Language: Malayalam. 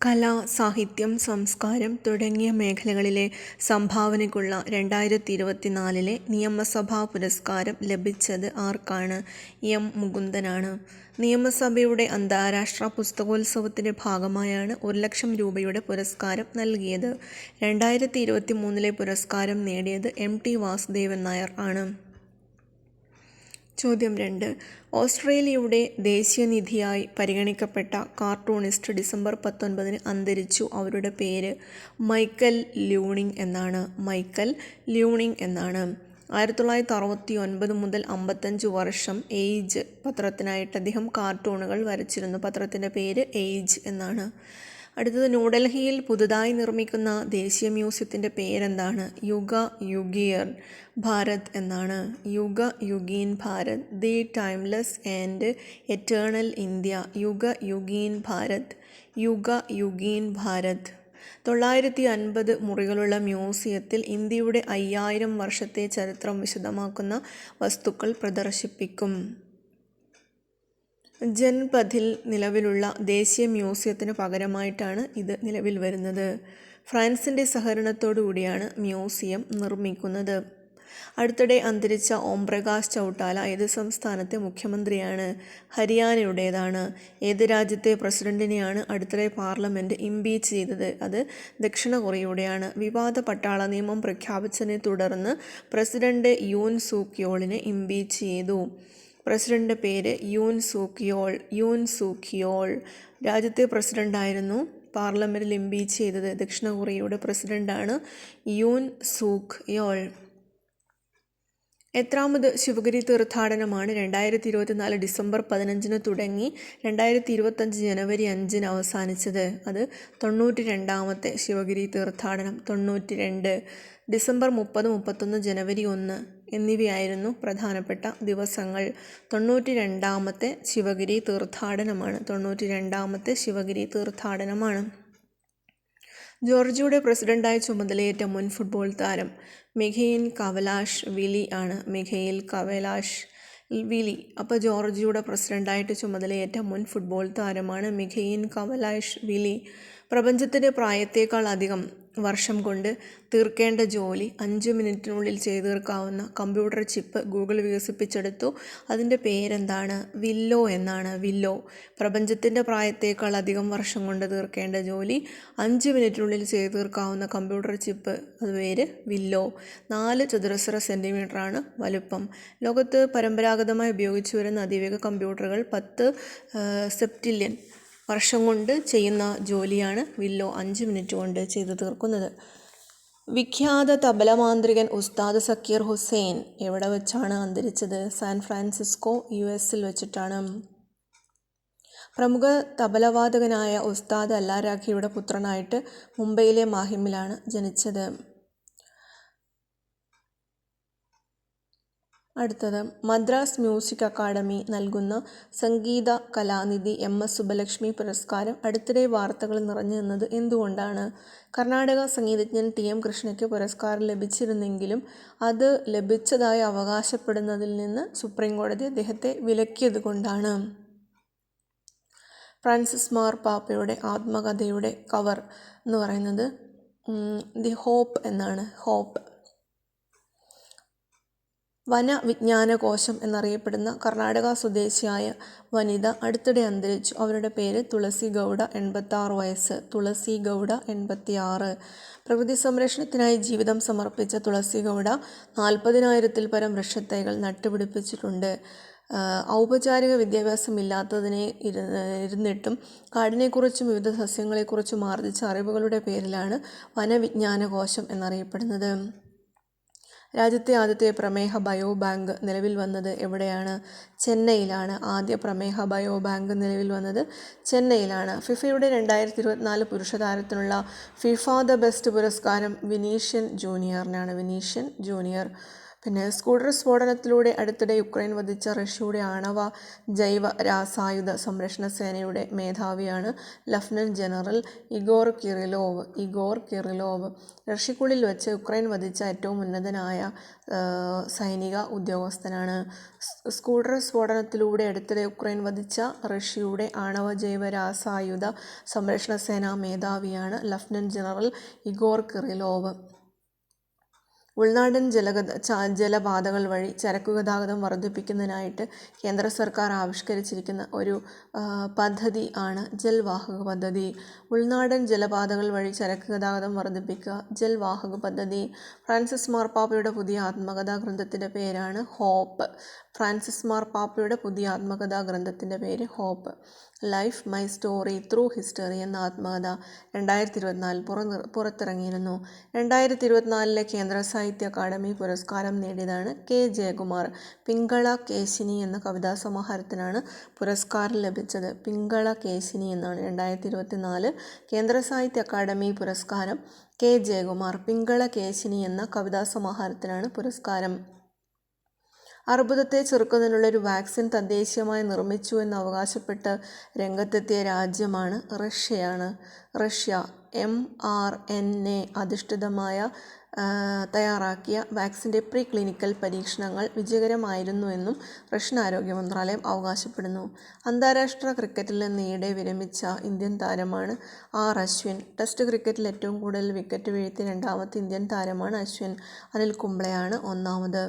കല, സാഹിത്യം, സംസ്കാരം തുടങ്ങിയ മേഖലകളിലെ സംഭാവനയ്ക്കുള്ള 2024 നിയമസഭാ പുരസ്കാരം ലഭിച്ചത് ആർക്കാണ്? എം. മുകുന്ദനാണ്. നിയമസഭയുടെ അന്താരാഷ്ട്ര പുസ്തകോത്സവത്തിന്റെ ഭാഗമായാണ് 1,00,000 രൂപയുടെ പുരസ്കാരം നൽകിയത്. 2023 പുരസ്കാരം നേടിയത് എം.ടി. വാസുദേവൻ നായർ ആണ്. ചോദ്യം 2. ഓസ്ട്രേലിയയുടെ ദേശീയനിധിയായി പരിഗണിക്കപ്പെട്ട കാർട്ടൂണിസ്റ്റ് ഡിസംബർ 19 അന്തരിച്ചു. അവരുടെ പേര് മൈക്കൽ ലൂണിങ് എന്നാണ്. മൈക്കൽ ലൂണിങ് എന്നാണ്. 1969 മുതൽ 55 വർഷം ഏജ് പത്രത്തിനായിട്ട് അദ്ദേഹം കാർട്ടൂണുകൾ വരച്ചിരുന്നു. പത്രത്തിൻ്റെ പേര് ഏജ് എന്നാണ്. അടുത്തത്, ന്യൂഡൽഹിയിൽ പുതുതായി നിർമ്മിക്കുന്ന ദേശീയ മ്യൂസിയത്തിൻ്റെ പേരെന്താണ്? യുഗ യുഗീൻ ഭാരത് എന്നാണ്. Yuga Yugeen Bharat, the timeless and eternal India. Yuga Yugeen Bharat, Yuga Yugeen Bharat. 950 മുറികളുള്ള മ്യൂസിയത്തിൽ ഇന്ത്യയുടെ 5000 വർഷത്തെ ചരിത്രം വിശദമാക്കുന്ന വസ്തുക്കൾ പ്രദർശിപ്പിക്കും. ജൻപഥിൽ നിലവിലുള്ള ദേശീയ മ്യൂസിയത്തിന് പകരമായിട്ടാണ് ഇത് നിലവിൽ വരുന്നത്. ഫ്രാൻസിൻ്റെ സഹകരണത്തോടുകൂടിയാണ് മ്യൂസിയം നിർമ്മിക്കുന്നത്. അടുത്തിടെ അന്തരിച്ച ഓംപ്രകാശ് ചൗട്ടാല ഏത് സംസ്ഥാനത്തെ മുഖ്യമന്ത്രിയാണ്? ഹരിയാനയുടേതാണ്. ഏത് രാജ്യത്തെ പ്രസിഡന്റിനെയാണ് അടുത്തിടെ പാർലമെന്റ് ഇംപീച്ച് ചെയ്തത്? അത് ദക്ഷിണ കൊറിയയുടെയാണ്. വിവാദ പട്ടാള നിയമം പ്രഖ്യാപിച്ചതിനെ തുടർന്ന് പ്രസിഡന്റ് യൂൻ സൂക് യോളിനെ ഇംപീച്ച് ചെയ്തു. പ്രസിഡന്റിൻ്റെ പേര് യൂൻ സൂക് യോൾ. യൂൻ സൂക് യോൾ രാജ്യത്തെ പ്രസിഡന്റായിരുന്നു. പാർലമെന്റിൽ ഇംപീച്ച് ചെയ്തത് ദക്ഷിണ കൊറിയയുടെ പ്രസിഡന്റാണ് യൂൻ സൂക് യോൾ. എത്രാമത് ശിവഗിരി തീർത്ഥാടനമാണ് 2024 ഡിസംബർ 15 തുടങ്ങി 2025 ജനുവരി 5 അവസാനിച്ചത്? അത് 92ാമത്തെ ശിവഗിരി തീർത്ഥാടനം. 92. ഡിസംബർ 30, 31, ജനുവരി 1 എന്നിവയായിരുന്നു പ്രധാനപ്പെട്ട ദിവസങ്ങൾ. 92ാമത്തെ ശിവഗിരി തീർത്ഥാടനമാണ്. 92ാമത്തെ ശിവഗിരി തീർത്ഥാടനമാണ്. ജോർജിയയുടെ പ്രസിഡന്റായി ചുമതലയേറ്റ മുൻ ഫുട്ബോൾ താരം മിഖെയിൽ കവലാഷ് വിലി ആണ്. മിഖെയിൽ കവലാഷ് വിലി. അപ്പോൾ ജോർജിയയുടെ പ്രസിഡന്റായിട്ട് ചുമതലയേറ്റ മുൻ ഫുട്ബോൾ താരമാണ് മിഖെയിൽ കവലാഷ് വിലി. പ്രപഞ്ചത്തിൻ്റെ പ്രായത്തേക്കാൾ അധികം വർഷം കൊണ്ട് തീർക്കേണ്ട ജോലി 5 മിനിറ്റിനുള്ളിൽ ചെയ്തു തീർക്കാവുന്ന കമ്പ്യൂട്ടർ ചിപ്പ് ഗൂഗിൾ വികസിപ്പിച്ചെടുത്തു. അതിൻ്റെ പേരെന്താണ്? വില്ലോ എന്നാണ്. വില്ലോ. പ്രപഞ്ചത്തിൻ്റെ പ്രായത്തേക്കാൾ അധികം വർഷം കൊണ്ട് തീർക്കേണ്ട ജോലി 5 മിനിറ്റിനുള്ളിൽ ചെയ്തു തീർക്കാവുന്ന കമ്പ്യൂട്ടർ ചിപ്പ്, അത് പേര് വില്ലോ. 4 ചതുരശ്ര സെൻറ്റിമീറ്ററാണ് വലുപ്പം. ലോകത്ത് പരമ്പരാഗതമായി ഉപയോഗിച്ചു വരുന്ന അതിവേഗ കമ്പ്യൂട്ടറുകൾ 10 സെപ്റ്റില്യൺ വർഷം കൊണ്ട് ചെയ്യുന്ന ജോലിയാണ് വില്ലോ 5 മിനിറ്റ് കൊണ്ട് ചെയ്തു തീർക്കുന്നത്. വിഖ്യാത തബല മാന്ത്രികൻ ഉസ്താദ് സക്കീർ ഹുസൈൻ എവിടെ വെച്ചാണ് അന്തരിച്ചത്? സാൻ ഫ്രാൻസിസ്കോ, US വെച്ചിട്ടാണ്. പ്രമുഖ തബലവാദകനായ ഉസ്താദ് അല്ലാ രാഖിയുടെ പുത്രനായിട്ട് മുംബൈയിലെ മാഹിമിലാണ് ജനിച്ചത്. അടുത്തത്, മദ്രാസ് മ്യൂസിക് അക്കാദമി നൽകുന്ന സംഗീത കലാനിധി MS സുബ്ബലക്ഷ്മി പുരസ്കാരം അടുത്തിടെ വാർത്തകൾ നിറഞ്ഞു നിന്നത് എന്തുകൊണ്ടാണ്? കർണാടക സംഗീതജ്ഞൻ TM കൃഷ്ണയ്ക്ക് പുരസ്കാരം ലഭിച്ചിരുന്നെങ്കിലും അത് ലഭിച്ചതായി അവകാശപ്പെടുന്നതിൽ നിന്ന് സുപ്രീം കോടതി അദ്ദേഹത്തെ വിലക്കിയത് കൊണ്ടാണ്. ഫ്രാൻസിസ് മാർപ്പാപ്പയുടെ ആത്മകഥയുടെ കവർ എന്ന് പറയുന്നത് ദി ഹോപ്പ് എന്നാണ്. ഹോപ്പ്. വനവിജ്ഞാനകോശം എന്നറിയപ്പെടുന്ന കർണാടക സ്വദേശിയായ വനിത അടുത്തിടെ അന്തരിച്ചു. അവരുടെ പേര് തുളസി ഗൗഡ. 86 വയസ്സ്. തുളസി ഗൗഡ 86. പ്രകൃതി സംരക്ഷണത്തിനായി ജീവിതം സമർപ്പിച്ച തുളസി ഗൗഡ 40,000-ൽ പരം വൃക്ഷത്തൈകൾ നട്ടുപിടിപ്പിച്ചിട്ടുണ്ട്. ഔപചാരിക വിദ്യാഭ്യാസം ഇരുന്നിട്ടും കാടിനെക്കുറിച്ചും വിവിധ സസ്യങ്ങളെക്കുറിച്ചും ആർജിച്ച അറിവുകളുടെ പേരിലാണ് വനവിജ്ഞാനകോശം എന്നറിയപ്പെടുന്നത്. രാജ്യത്തെ ആദ്യത്തെ പ്രമേഹ ബയോ ബാങ്ക് നിലവിൽ വന്നത് എവിടെയാണ്? ചെന്നൈയിലാണ്. ആദ്യ പ്രമേഹ ബയോ ബാങ്ക് നിലവിൽ വന്നത് ചെന്നൈയിലാണ്. ഫിഫയുടെ 2024 പുരുഷതാരത്തിനുള്ള ഫിഫ ദ ബെസ്റ്റ് പുരസ്കാരം വിനീഷ്യൻ ജൂനിയറിനാണ്. വിനീഷ്യൻ ജൂനിയർ. പിന്നെ സ്കൂട്ടർ സ്ഫോടനത്തിലൂടെ അടുത്തിടെ യുക്രൈൻ വധിച്ച റഷ്യയുടെ ആണവ ജൈവ രാസായുധ സംരക്ഷണ സേനയുടെ മേധാവിയാണ് ലഫ്റ്റനന്റ് ജനറൽ ഇഗോർ കിറിലോവ്. റഷ്യക്കുള്ളിൽ വെച്ച് യുക്രൈൻ വധിച്ച ഏറ്റവും ഉന്നതനായ സൈനിക ഉദ്യോഗസ്ഥനാണ്. സ്കൂട്ടർ സ്ഫോടനത്തിലൂടെ അടുത്തിടെ യുക്രൈൻ വധിച്ച റഷ്യയുടെ ആണവ ജൈവ രാസായുധ സംരക്ഷണ സേനാ മേധാവിയാണ് ലഫ്റ്റനന്റ് ജനറൽ ഇഗോർ കിറിലോവ്. ഉൾനാടൻ ജലപാതകൾ വഴി ചരക്കുഗതാഗതം വർദ്ധിപ്പിക്കുന്നതിനായിട്ട് കേന്ദ്ര സർക്കാർ ആവിഷ്കരിച്ചിരിക്കുന്ന ഒരു പദ്ധതി ആണ് ജൽവാഹക പദ്ധതി. ഉൾനാടൻ ജലപാതകൾ വഴി ചരക്ക് ഗതാഗതം വർദ്ധിപ്പിക്കുക, ജൽവാഹക പദ്ധതി. ഫ്രാൻസിസ് മാർപ്പാപ്പയുടെ പുതിയ ആത്മകഥാ ഗ്രന്ഥത്തിൻ്റെ പേരാണ് ഹോപ്പ്. പേര് hope. Life my story through history എന്ന ആത്മകഥ 2024 പുറത്തിറങ്ങിയിരുന്നു. 2024 കേന്ദ്ര സാഹിത്യ അക്കാദമി പുരസ്കാരം നേടിയതാണ് കെ ജയകുമാർ. പിങ്കള കേശിനി എന്ന കവിതാ സമാഹാരത്തിനാണ് പുരസ്കാരം ലഭിച്ചത്. പിങ്കള കേശിനി എന്നാണ് 2024 കേന്ദ്ര സാഹിത്യ അക്കാദമി പുരസ്കാരം. കെ ജയകുമാർ. പിങ്കള കേശിനി എന്ന കവിതാ സമാഹാരത്തിനാണ് പുരസ്കാരം. അർബുദത്തെ ചെറുക്കുന്നതിനുള്ള ഒരു വാക്സിൻ തദ്ദേശീയമായി നിർമ്മിച്ചു എന്ന് അവകാശപ്പെട്ട് രംഗത്തെത്തിയ രാജ്യമാണ് റഷ്യ. mRNA അധിഷ്ഠിതമായ തയ്യാറാക്കിയ വാക്സിൻ്റെ പ്രീ ക്ലിനിക്കൽ പരീക്ഷണങ്ങൾ വിജയകരമായിരുന്നു എന്നും റഷ്യൻ ആരോഗ്യ മന്ത്രാലയം അവകാശപ്പെടുന്നു. അന്താരാഷ്ട്ര ക്രിക്കറ്റിൽ നിന്ന് ഈയിടെ വിരമിച്ച ഇന്ത്യൻ താരമാണ് അശ്വിൻ. ടെസ്റ്റ് ക്രിക്കറ്റിൽ ഏറ്റവും കൂടുതൽ വിക്കറ്റ് വീഴ്ത്തിയ രണ്ടാമത്തെ ഇന്ത്യൻ താരമാണ് അശ്വിൻ. അനിൽ കുംബ്ലെയാണ് ഒന്നാമത്.